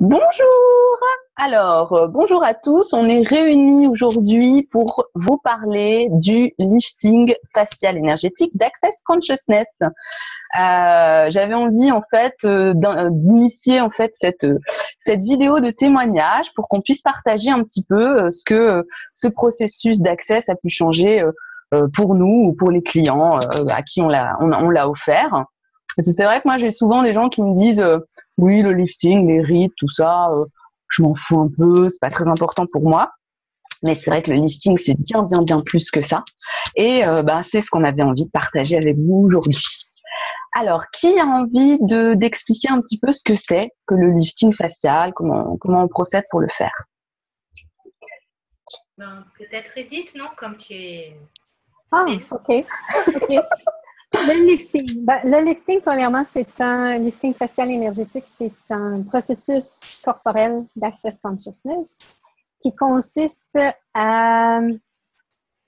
Bonjour! Bonjour à tous. On est réunis aujourd'hui pour vous parler du lifting facial énergétique d'Access Consciousness. J'avais envie en fait d'initier en fait cette vidéo de témoignage pour qu'on puisse partager un petit peu ce que ce processus d'Access a pu changer pour nous ou pour les clients à qui on l'a offert. Parce que c'est vrai que moi j'ai souvent des gens qui me disent oui, le lifting, les rides, tout ça, je m'en fous un peu, c'est pas très important pour moi. Mais c'est vrai que le lifting, c'est bien plus que ça. Et c'est ce qu'on avait envie de partager avec vous aujourd'hui. Alors, qui a envie d'expliquer un petit peu ce que c'est que le lifting facial, comment on procède pour le faire? Peut-être Edith, non? Comme tu es... Ah, OK. Le lifting, premièrement, c'est un lifting facial énergétique. C'est un processus corporel d'Access Consciousness qui consiste à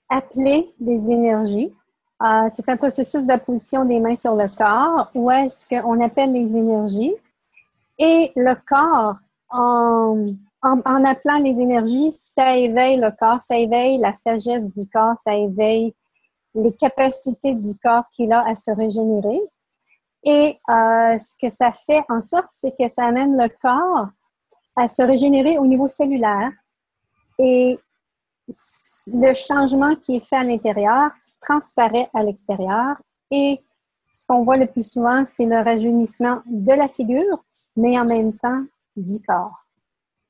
appeler des énergies. C'est un processus d'apposition des mains sur le corps où est-ce qu'on appelle les énergies et le corps, en appelant les énergies, ça éveille le corps, ça éveille la sagesse du corps, ça éveille les capacités du corps qu'il a à se régénérer. Et ce que ça fait en sorte, c'est que ça amène le corps à se régénérer au niveau cellulaire. Et le changement qui est fait à l'intérieur transparaît à l'extérieur. Et ce qu'on voit le plus souvent, c'est le rajeunissement de la figure, mais en même temps du corps.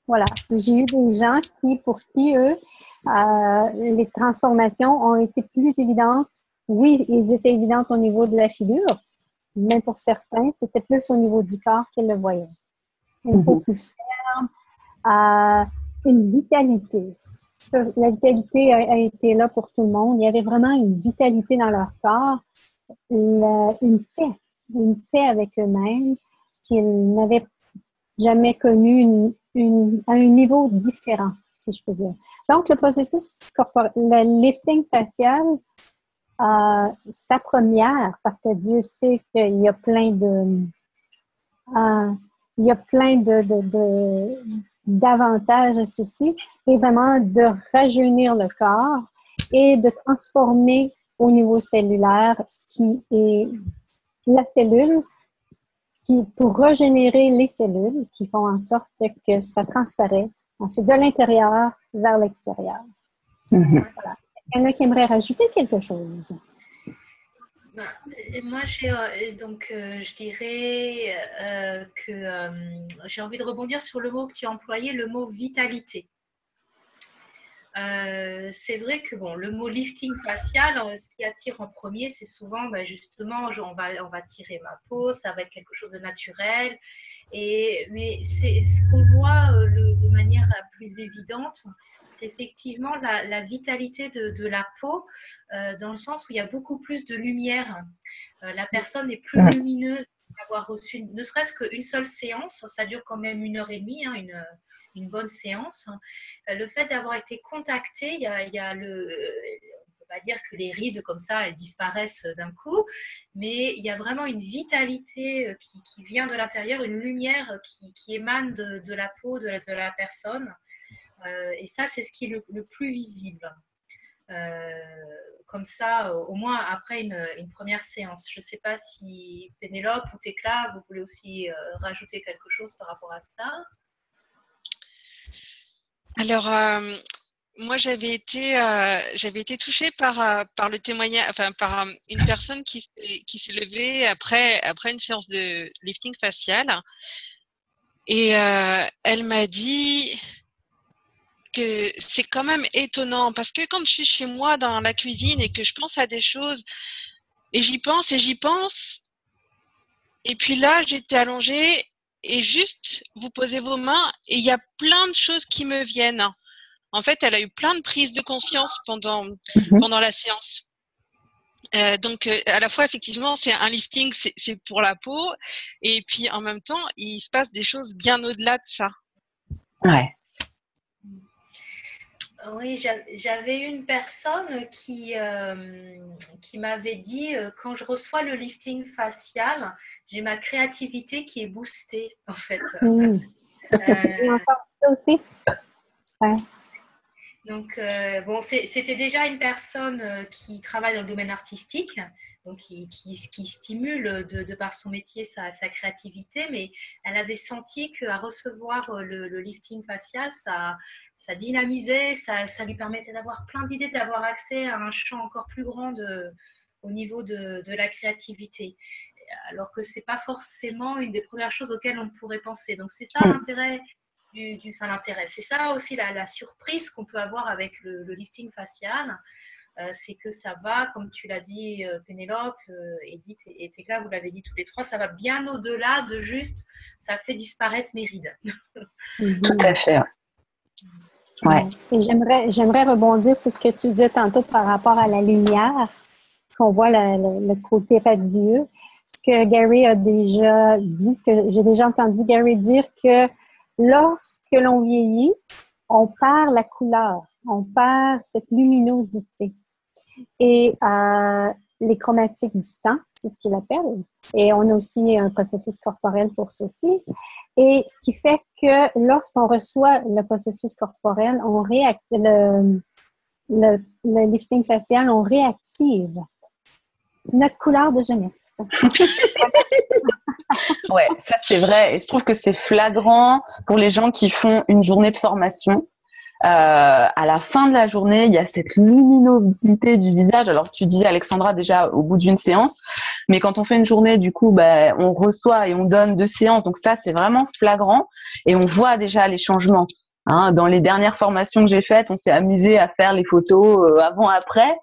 Voilà. J'ai eu des gens pour qui, eux, les transformations ont été plus évidentes. Oui, elles étaient évidentes au niveau de la figure, mais pour certains, c'était plus au niveau du corps qu'ils le voyaient. Une peau plus ferme, une vitalité. La vitalité a été là pour tout le monde. Il y avait vraiment une vitalité dans leur corps, une paix avec eux-mêmes qu'ils n'avaient jamais connu à un niveau différent, si je peux dire. Donc, le processus corporel, le lifting facial, sa première, parce que Dieu sait qu'il y a plein d'avantages à ceci, est vraiment de rajeunir le corps et de transformer au niveau cellulaire ce qui est la cellule, pour régénérer les cellules qui font en sorte que ça transparaît ensuite de l'intérieur vers l'extérieur. Voilà. Il y en a qui aimeraient rajouter quelque chose. Moi, je dirais que j'ai envie de rebondir sur le mot que tu as employé, le mot vitalité. C'est vrai que le mot lifting facial, ce qui attire en premier, c'est souvent justement, on va tirer ma peau, ça va être quelque chose de naturel. Mais c'est ce qu'on voit de manière la plus évidente, c'est effectivement la vitalité de la peau, dans le sens où il y a beaucoup plus de lumière. La personne est plus lumineuse d'avoir reçu, ne serait-ce qu'une seule séance, ça dure quand même 1h30, hein, une bonne séance. Le fait d'avoir été contacté, il y a on ne peut pas dire que les rides comme ça, elles disparaissent d'un coup, mais il y a vraiment une vitalité qui vient de l'intérieur, une lumière qui émane de la peau de la personne. Et ça, c'est ce qui est le plus visible. Comme ça, au moins après une première séance. Je ne sais pas si Pénélope ou Thécla, vous voulez aussi rajouter quelque chose par rapport à ça? Alors, moi, j'avais été touchée par le témoignage, enfin par une personne qui s'est levée après une séance de lifting facial, et elle m'a dit que c'est quand même étonnant parce que quand je suis chez moi dans la cuisine et que je pense à des choses et j'y pense, et puis là, j'étais allongée et juste vous posez vos mains et il y a plein de choses qui me viennent. En fait, elle a eu plein de prises de conscience pendant la séance. Donc, à la fois, effectivement, c'est un lifting, c'est pour la peau. Et puis, en même temps, il se passe des choses bien au-delà de ça. Ouais. Oui, j'avais une personne qui m'avait dit quand je reçois le lifting facial, j'ai ma créativité qui est boostée, en fait. Et encore ça aussi. Ouais. Donc, bon, c'était déjà une personne qui travaille dans le domaine artistique, donc qui stimule de par son métier sa créativité, mais elle avait senti qu'à recevoir le lifting facial, ça dynamisait, ça lui permettait d'avoir plein d'idées, d'avoir accès à un champ encore plus grand au niveau de la créativité. Alors que ce n'est pas forcément une des premières choses auxquelles on pourrait penser. Donc, c'est ça l'intérêt. L'intérêt. C'est ça aussi la surprise qu'on peut avoir avec le lifting facial, c'est que ça va, comme tu l'as dit Pénélope, Edith et Tecla, vous l'avez dit tous les trois, ça va bien au-delà de juste, ça fait disparaître mes rides. Tout à fait. Ouais. Et j'aimerais rebondir sur ce que tu disais tantôt par rapport à la lumière, qu'on voit le côté radieux. Ce que Gary a déjà dit, ce que j'ai déjà entendu Gary dire, que lorsque l'on vieillit, on perd la couleur, on perd cette luminosité. Et les chromatiques du temps, c'est ce qu'il appelle. Et on a aussi un processus corporel pour ceci. Et ce qui fait que lorsqu'on reçoit le processus corporel, le lifting facial, on réactive notre couleur de jeunesse. Ouais, ça c'est vrai. Et je trouve que c'est flagrant pour les gens qui font une journée de formation. À la fin de la journée, il y a cette luminosité du visage. Alors, tu disais, Alexandra, déjà au bout d'une séance, mais quand on fait une journée, du coup, on reçoit et on donne 2 séances. Donc ça, c'est vraiment flagrant et on voit déjà les changements. Dans les dernières formations que j'ai faites, on s'est amusé à faire les photos avant-après.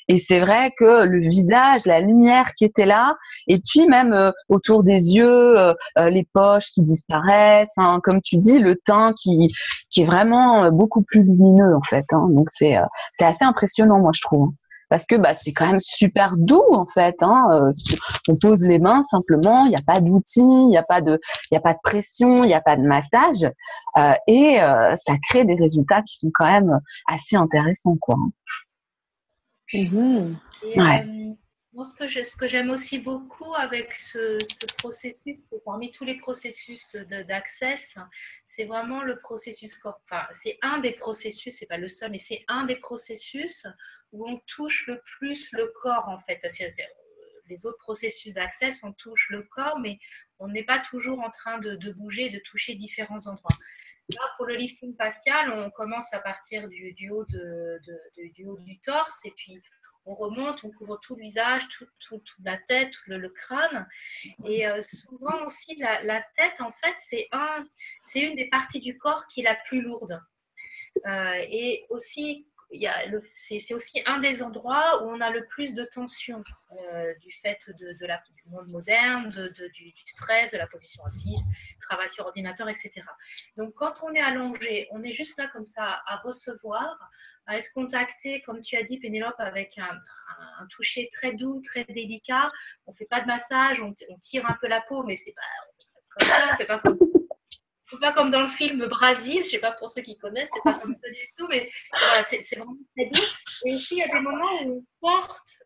Et c'est vrai que le visage, la lumière qui était là, et puis même autour des yeux, les poches qui disparaissent, comme tu dis, le teint qui est vraiment beaucoup plus lumineux en fait. Donc c'est assez impressionnant, moi je trouve. Parce que c'est quand même super doux en fait. On pose les mains simplement, il n'y a pas d'outils, il n'y a pas de pression, il n'y a pas de massage, et ça crée des résultats qui sont quand même assez intéressants, quoi. Mm-hmm. Et, moi, ce que j'aime aussi beaucoup avec ce processus, parmi tous les processus d'Access, c'est vraiment le processus c'est un des processus, c'est pas le seul, mais c'est un des processus où on touche le plus le corps en fait. Parce que les autres processus d'Access, on touche le corps, mais on n'est pas toujours en train de bouger, de toucher différents endroits. Là, pour le lifting facial, on commence à partir du haut du haut du torse et puis on remonte, on couvre tout le visage, toute la tête, le crâne. Et souvent aussi, la tête, en fait, c'est une des parties du corps qui est la plus lourde. Et aussi, c'est aussi un des endroits où on a le plus de tension du fait du monde moderne, du stress, de la position assise, travail sur ordinateur, etc. Donc, quand on est allongé, on est juste là comme ça à recevoir, à être contacté, comme tu as dit, Pénélope, avec un toucher très doux, très délicat. On ne fait pas de massage, on tire un peu la peau, mais c'est pas comme ça, on fait pas comme dans le film Brasil, je ne sais pas pour ceux qui connaissent, c'est pas comme ça du tout, mais voilà, c'est vraiment très doux. Et aussi, il y a des moments où on porte,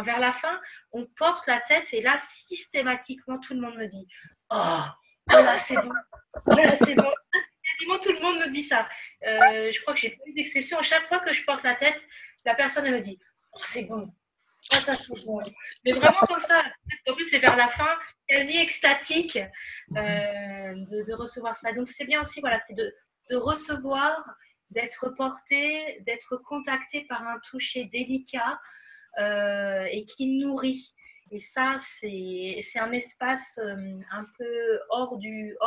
vers la fin, on porte la tête et là, systématiquement, tout le monde me dit « Oh, là, c'est bon, là, c'est bon ». Quasiment tout le monde me dit ça. Je crois que j'ai pas eu d'exception. À chaque fois que je porte la tête, la personne elle me dit « Oh, c'est bon ». Oh, ça, c'est bon. Mais vraiment comme ça. En plus, c'est vers la fin, quasi extatique de recevoir ça. Donc, c'est bien aussi, voilà, c'est de recevoir, d'être porté, d'être contacté par un toucher délicat et qui nourrit. Et ça, c'est un espace un peu hors du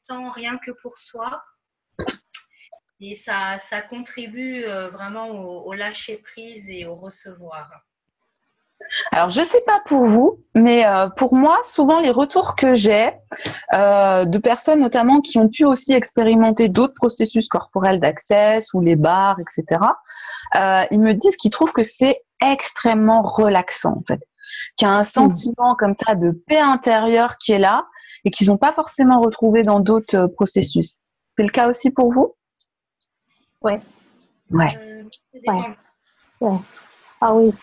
temps, rien que pour soi. Et ça contribue vraiment au lâcher-prise et au recevoir. Alors, je sais pas pour vous, mais pour moi, souvent les retours que j'ai de personnes notamment qui ont pu aussi expérimenter d'autres processus corporels d'Access ou les bars, etc., ils me disent qu'ils trouvent que c'est extrêmement relaxant en fait, qu'il y a un sentiment comme ça de paix intérieure qui est là et qu'ils n'ont pas forcément retrouvé dans d'autres processus. C'est le cas aussi pour vous? Ouais. Ouais. Ouais. Ah oui,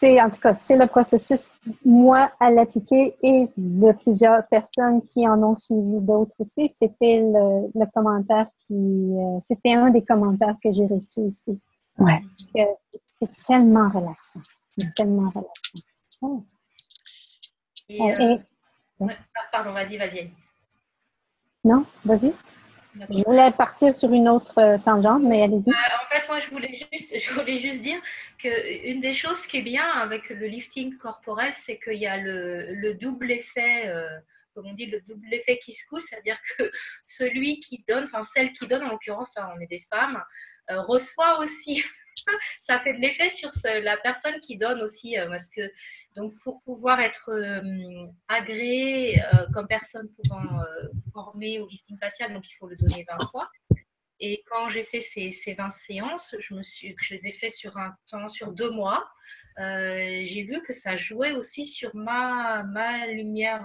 En tout cas, c'est le processus, moi, à l'appliquer et de plusieurs personnes qui en ont suivi d'autres aussi. C'était le commentaire c'était un des commentaires que j'ai reçus aussi. Ouais. C'est tellement relaxant. Tellement relaxant. Oh. Pardon, vas-y. Non, vas-y. Je voulais partir sur une autre tangente, mais allez-y. En fait, moi, je voulais juste dire qu'une des choses qui est bien avec le lifting corporel, c'est qu'il y a le double effet, comme on dit, le double effet qui se coule, c'est-à-dire que celui qui donne, enfin celle qui donne, en l'occurrence, là, on est des femmes, reçoit aussi. Ça fait de l'effet sur la personne qui donne aussi, parce que donc pour pouvoir être agréé comme personne pouvant former au lifting facial, donc il faut le donner 20 fois. Et quand j'ai fait ces 20 séances, je les ai fait sur 2 mois, j'ai vu que ça jouait aussi sur ma lumière,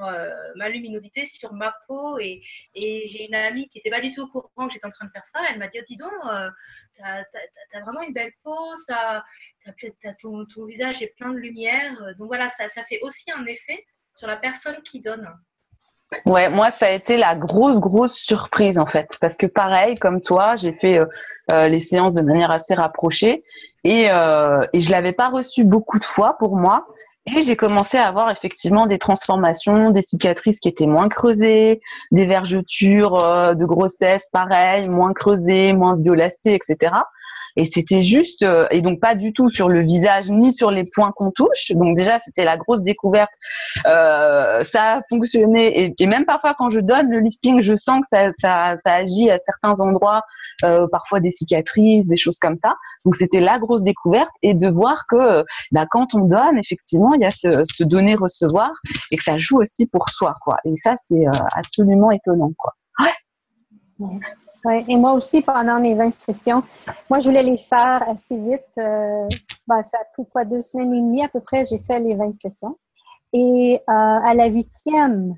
ma luminosité, sur ma peau. Et j'ai une amie qui n'était pas du tout au courant que j'étais en train de faire ça. Elle m'a dit, oh, dis donc, t'as vraiment une belle peau, ton visage est plein de lumière. Donc voilà, ça fait aussi un effet sur la personne qui donne. Ouais, moi, ça a été la grosse surprise, en fait. Parce que pareil, comme toi, j'ai fait les séances de manière assez rapprochée et je l'avais pas reçu beaucoup de fois pour moi. Et j'ai commencé à avoir effectivement des transformations, des cicatrices qui étaient moins creusées, des vergetures de grossesse, pareil, moins creusées, moins violacées, etc. Et c'était juste, et donc pas du tout sur le visage ni sur les points qu'on touche. Donc déjà, c'était la grosse découverte. Ça a fonctionné. Et même parfois, quand je donne le lifting, je sens que ça agit à certains endroits, parfois des cicatrices, des choses comme ça. Donc c'était la grosse découverte. Et de voir que quand on donne, effectivement, il y a ce donner-recevoir et que ça joue aussi pour soi, quoi. Et ça, c'est absolument étonnant, quoi. Ouais. Ouais, et moi aussi, pendant mes 20 sessions, moi, je voulais les faire assez vite. Ça a pris 2 semaines et demie à peu près, j'ai fait les 20 sessions. Et à la 8e,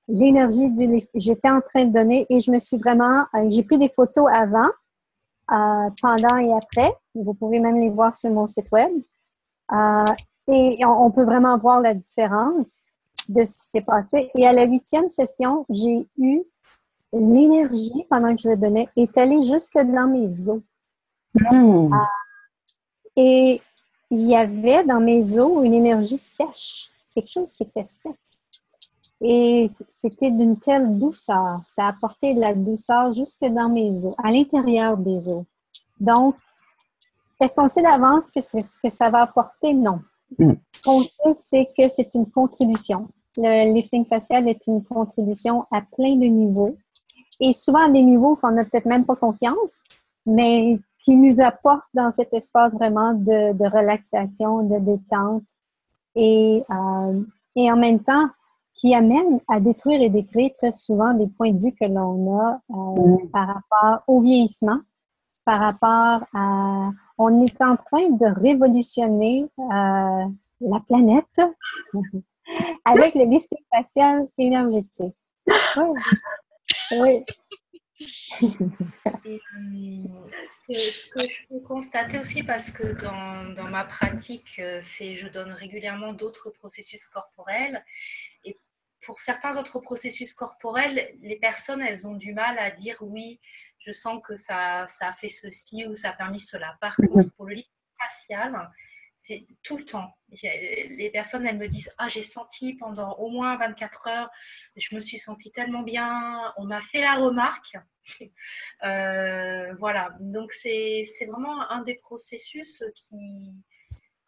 l'énergie j'étais en train de donner et je me suis vraiment... j'ai pris des photos avant, pendant et après. Vous pouvez même les voir sur mon site web. Et on peut vraiment voir la différence de ce qui s'est passé. Et à la 8e session, j'ai eu l'énergie, pendant que je le donnais, est allée jusque dans mes os. Et il y avait dans mes os une énergie sèche, quelque chose qui était sec. Et c'était d'une telle douceur. Ça a apporté de la douceur jusque dans mes os, à l'intérieur des os. Donc, est-ce qu'on sait d'avance ce que ça va apporter? Non. Ce qu'on sait, c'est que c'est une contribution. Le lifting facial est une contribution à plein de niveaux. Et souvent à des niveaux qu'on n'a peut-être même pas conscience, mais qui nous apportent dans cet espace vraiment de relaxation, de détente et en même temps qui amène à détruire et décréer très souvent des points de vue que l'on a par rapport au vieillissement, par rapport à... On est en train de révolutionner la planète avec le lifting facial énergétique. Oui. Oui. Et, ce que je peux constater aussi, parce que dans ma pratique, je donne régulièrement d'autres processus corporels. Et pour certains autres processus corporels, les personnes, elles ont du mal à dire oui, je sens que ça a fait ceci ou ça a permis cela. Par contre, pour le lifting facial, c'est tout le temps. Les personnes, elles me disent « Ah, j'ai senti pendant au moins 24 heures, je me suis sentie tellement bien, on m'a fait la remarque. » Voilà, donc c'est vraiment un des processus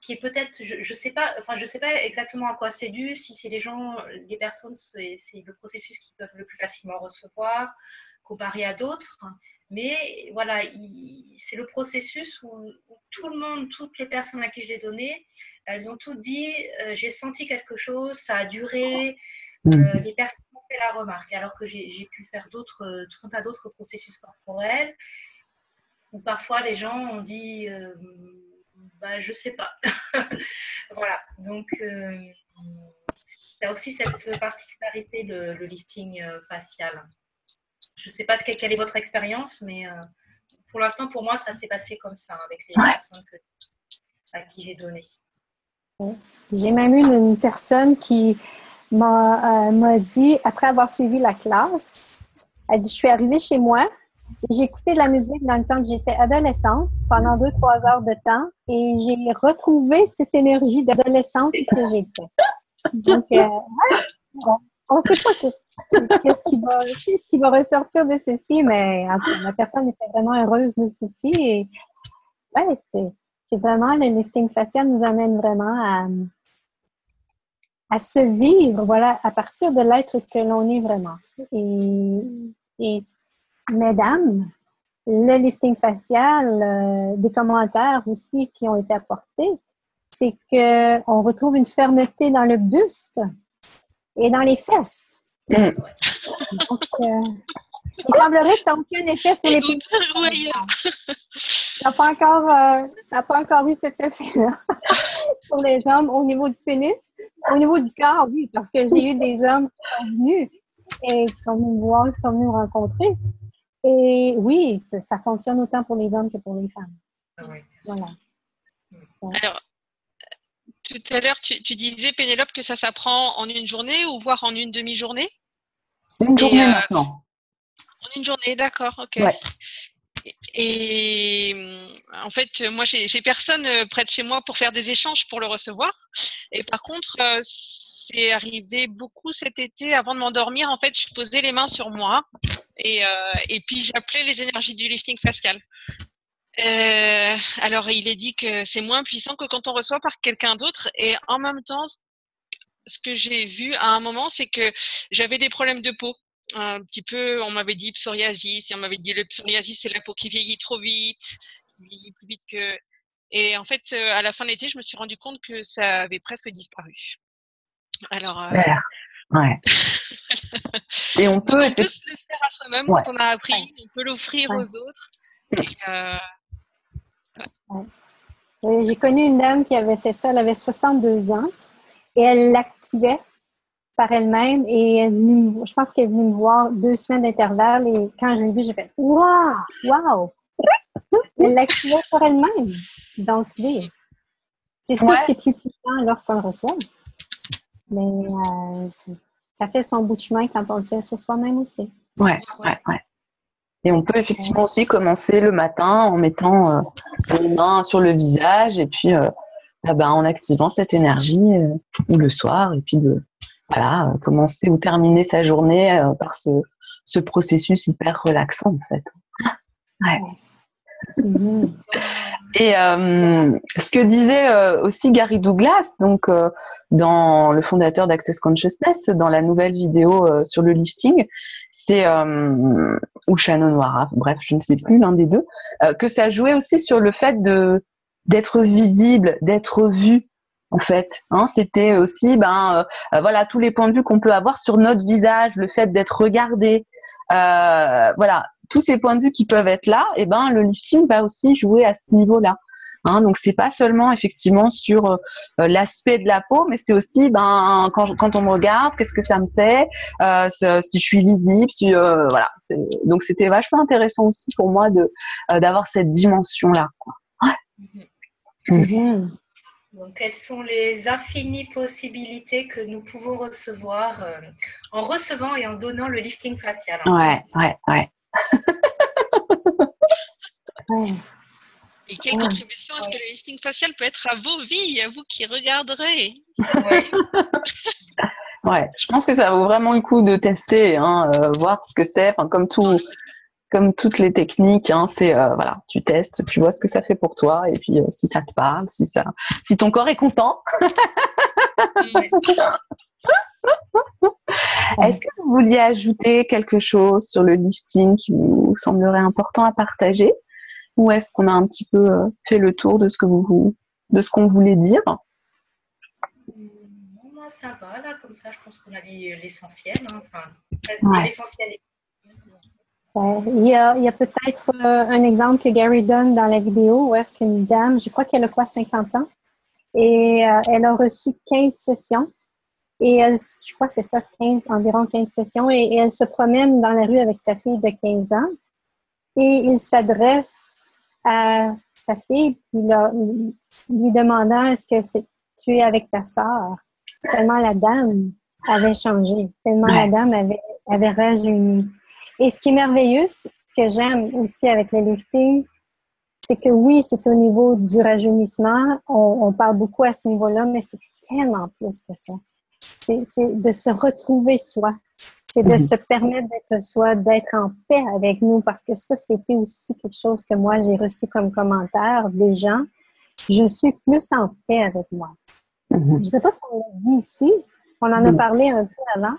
qui est peut-être, je sais pas, enfin je sais pas exactement à quoi c'est dû, si c'est les personnes, c'est le processus qu'ils peuvent le plus facilement recevoir comparé à d'autres. Mais voilà, c'est le processus où tout le monde, toutes les personnes à qui je l'ai donné, elles ont toutes dit j'ai senti quelque chose, ça a duré. Les personnes ont fait la remarque, alors que j'ai pu faire tout un tas d'autres processus corporels où parfois les gens ont dit je sais pas. Voilà, donc il y a aussi cette particularité, le lifting facial. Je ne sais pas quelle est votre expérience, mais pour l'instant, pour moi, ça s'est passé comme ça avec les personnes à qui j'ai donné. J'ai même eu une personne qui m'a dit, après avoir suivi la classe, elle dit, je suis arrivée chez moi et j'ai écouté de la musique dans le temps que j'étais adolescente pendant 2-3 heures de temps et j'ai retrouvé cette énergie d'adolescente que j'étais. Donc, on ne sait pas qu'est-ce qui va ressortir de ceci, mais en tout cas, la personne était vraiment heureuse de ceci et ouais, c'est vraiment le lifting facial nous amène vraiment à se vivre, voilà, à partir de l'être que l'on est vraiment. Et mesdames, le lifting facial, des commentaires aussi qui ont été apportés, c'est qu'on retrouve une fermeté dans le buste et dans les fesses. Donc, il semblerait que ça n'a aucun effet sur les pénis. Ça n'a pas encore eu cet effet-là pour les hommes au niveau du pénis. Au niveau du corps, oui, parce que j'ai eu des hommes qui sont venus et qui sont venus me voir, qui sont venus me rencontrer. Et oui, ça fonctionne autant pour les hommes que pour les femmes. Voilà. Alors, tout à l'heure, tu disais, Pénélope, que ça s'apprend en une journée ou voire en une demi-journée? Une journée maintenant. En une journée, d'accord, ok. Ouais. Et en fait, moi, j'ai personne près de chez moi pour faire des échanges pour le recevoir. Et par contre, c'est arrivé beaucoup cet été. Avant de m'endormir, en fait, je posais les mains sur moi et puis j'appelais les énergies du lifting facial. Alors, il est dit que c'est moins puissant que quand on reçoit par quelqu'un d'autre. Et en même temps, ce que j'ai vu à un moment, c'est que j'avais des problèmes de peau. Un petit peu, on m'avait dit psoriasis, et on m'avait dit le psoriasis, c'est la peau qui vieillit trop vite, qui vieillit plus vite que… Et en fait, à la fin de l'été, je me suis rendu compte que ça avait presque disparu. Alors, super. Ouais. Et on peut, se le faire à soi-même quand on a appris, on peut l'offrir aux autres. Et, j'ai connu une dame qui avait fait ça, elle avait 62 ans et elle l'activait par elle-même et je pense qu'elle est venue me voir 2 semaines d'intervalle et quand je l'ai vue, j'ai fait « Wow! » Elle l'activait sur elle-même. Donc, oui. C'est sûr que c'est plus puissant lorsqu'on le reçoit, mais ça fait son bout de chemin quand on le fait sur soi-même aussi. Ouais. Et on peut effectivement aussi commencer le matin en mettant les mains sur le visage et puis en activant cette énergie ou le soir et puis commencer ou terminer sa journée par ce processus hyper relaxant en fait. Ouais. Et ce que disait aussi Gary Douglas, donc dans le fondateur d'Access Consciousness, dans la nouvelle vidéo sur le lifting, c'est ou Shannon Wara, bref, je ne sais plus, l'un des deux, que ça jouait aussi sur le fait d'être visible, d'être vu. En fait, c'était aussi tous les points de vue qu'on peut avoir sur notre visage, le fait d'être regardé, tous ces points de vue qui peuvent être là, et le lifting va aussi jouer à ce niveau-là. Donc c'est pas seulement effectivement sur l'aspect de la peau, mais c'est aussi quand on me regarde, qu'est-ce que ça me fait, si je suis visible, donc c'était vachement intéressant aussi pour moi d'avoir cette dimension-là. Donc, quelles sont les infinies possibilités que nous pouvons recevoir en recevant et en donnant le lifting facial. Ouais. Et quelle contribution est-ce que le lifting facial peut être à vos vies, à vous qui regarderez? Ouais, je pense que ça vaut vraiment le coup de tester, voir ce que c'est. Comme toutes les techniques, c'est tu testes, tu vois ce que ça fait pour toi, et puis si ça te parle, si ton corps est content. Est-ce que vous vouliez ajouter quelque chose sur le lifting qui vous semblerait important à partager, ou est-ce qu'on a un petit peu fait le tour de ce qu'on voulait dire? Moi, ça va là, comme ça, je pense qu'on a dit l'essentiel. L'essentiel. Il y a peut-être un exemple que Gary donne dans la vidéo où est-ce qu'une dame, je crois qu'elle a 50 ans, et elle a reçu 15 sessions. Et je crois que c'est ça, environ 15 sessions. Et elle se promène dans la rue avec sa fille de 15 ans. Et il s'adresse à sa fille, lui demandant est-ce que tu es avec ta sœur. Tellement la dame avait changé, tellement la dame avait rajeuni. Et ce qui est merveilleux, ce que j'aime aussi avec le lifting, c'est que oui, c'est au niveau du rajeunissement, on parle beaucoup à ce niveau-là, mais c'est tellement plus que ça. C'est de se retrouver soi. C'est de se permettre d'être soi, d'être en paix avec nous, parce que ça, c'était aussi quelque chose que moi, j'ai reçu comme commentaire des gens. Je suis plus en paix avec moi. Je ne sais pas si on l'a dit ici, on en a parlé un peu avant,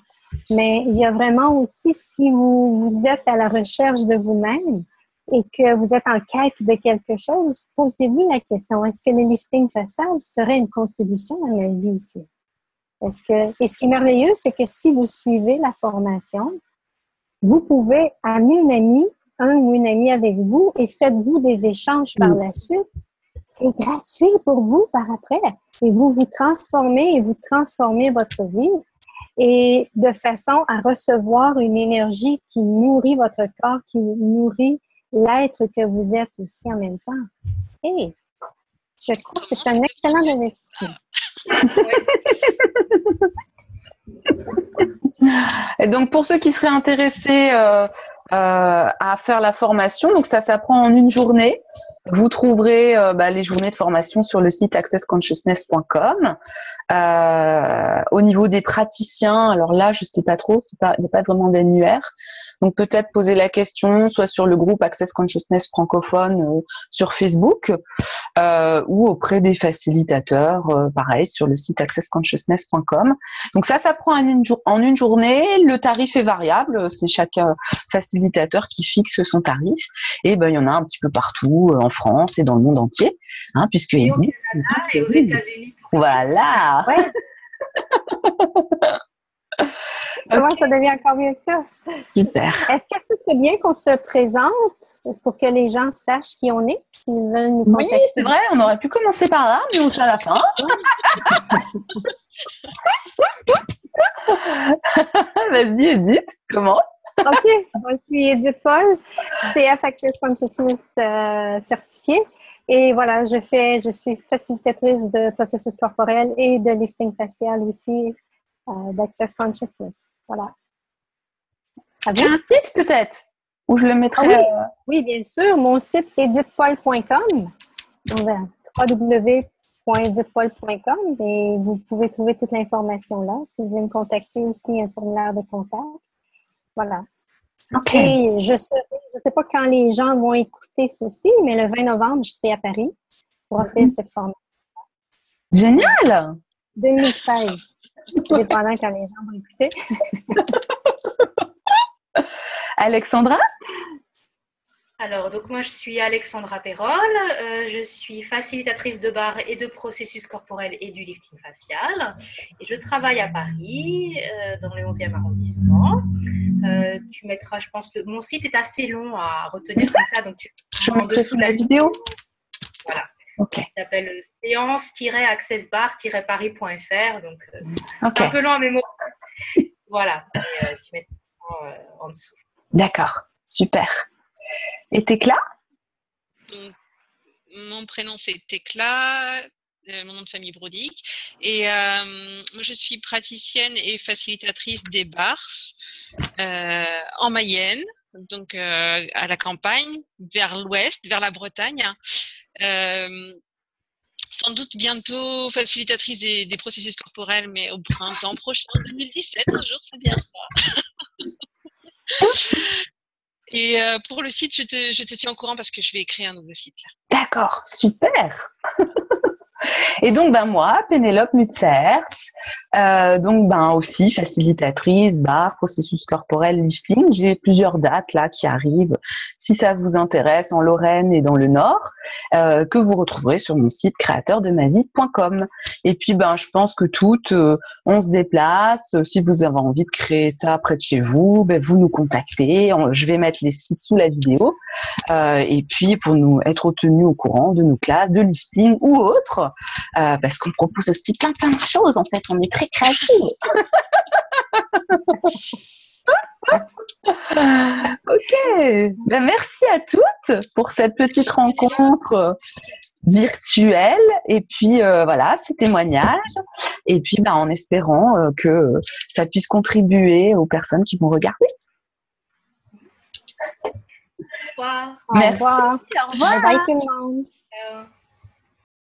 mais il y a vraiment aussi, si vous êtes à la recherche de vous-même et que vous êtes en quête de quelque chose, posez-vous la question, est-ce que le lifting facial serait une contribution à ma vie ici? Et ce qui est merveilleux, c'est que si vous suivez la formation, vous pouvez amener un ou une amie avec vous et faites-vous des échanges par la suite. C'est gratuit pour vous par après. Et vous transformez votre vie et de façon à recevoir une énergie qui nourrit votre corps, qui nourrit l'être que vous êtes aussi en même temps. Et je crois que c'est un excellent investissement. Et donc, pour ceux qui seraient intéressés à faire la formation, donc ça s'apprend en une journée. Vous trouverez les journées de formation sur le site accessconsciousness.com. Au niveau des praticiens, alors là, je sais pas trop, il n'y a pas vraiment d'annuaire. Donc peut-être poser la question soit sur le groupe Access Consciousness francophone sur Facebook ou auprès des facilitateurs, pareil, sur le site accessconsciousness.com. Donc ça prend en une journée. Le tarif est variable, c'est chaque facilitateur qui fixe son tarif. Et il y en a un petit peu partout, en France et dans le monde entier, puisque et au Canada et aux États-Unis. Voilà. Ouais. Comment ça devient encore mieux que ça? Super. Est-ce que c'est bien qu'on se présente pour que les gens sachent qui on est, s'ils veulent nous contacter? Oui, c'est vrai, on aurait pu commencer par là, mais on fait à la fin. Vas-y, Edith, comment? OK, moi, je suis Edith Paul, CF Access Consciousness certifiée. Et voilà, je suis facilitatrice de processus corporel et de lifting facial aussi, d'Access Consciousness. Voilà. Tu as un site peut-être? Où je le mettrai? Oui, bien sûr. Mon site est edithpaul.com. www.edithpaul.com et vous pouvez trouver toute l'information là. Si vous voulez me contacter aussi, un formulaire de contact. Voilà. OK. Et je ne sais pas quand les gens vont écouter ceci, mais le 20 novembre, je serai à Paris pour offrir cette formation. Génial! 2016. Dépendant quand les gens vont écouter. Alexandra? Alors, donc moi, je suis Alexandra Perrol. Je suis facilitatrice de barre et de processus corporel et du lifting facial. Et je travaille à Paris, dans le 11e arrondissement. Tu mettras, je pense, mon site est assez long à retenir comme ça. Donc, je mettrai sous la vidéo. Voilà. OK. Il s'appelle séance-accessbar-paris.fr. Donc, c'est un peu long à mémoriser. Voilà. Et, tu mettras en dessous. D'accord. Super. Et Tekla? Mon prénom, c'est Tekla. Mon nom de famille Brodick. Et moi, je suis praticienne et facilitatrice des bars en Mayenne, donc à la campagne, vers l'ouest, vers la Bretagne. Sans doute bientôt facilitatrice des processus corporels, mais au printemps prochain, 2017, toujours, ça viendra. Et pour le site, je te tiens au courant parce que je vais créer un nouveau site là. D'accord, super. Et donc, moi, Pénélope Mutzert, donc aussi facilitatrice, barre, processus corporel, lifting. J'ai plusieurs dates là qui arrivent, si ça vous intéresse, en Lorraine et dans le Nord, que vous retrouverez sur mon site créateurdemavie.com. Et puis, je pense que toutes, on se déplace. Si vous avez envie de créer ça près de chez vous, vous nous contactez. Je vais mettre les sites sous la vidéo. Et puis, pour nous être tenus au courant de nos classes de lifting ou autres, parce qu'on propose aussi plein de choses, en fait, on est très créatifs. Ok, merci à toutes pour cette petite rencontre virtuel. Et puis voilà, ces témoignages. Et puis en espérant que ça puisse contribuer aux personnes qui vont regarder. Au revoir. Merci. Au revoir. Au revoir. Bye bye tout le monde. Ciao.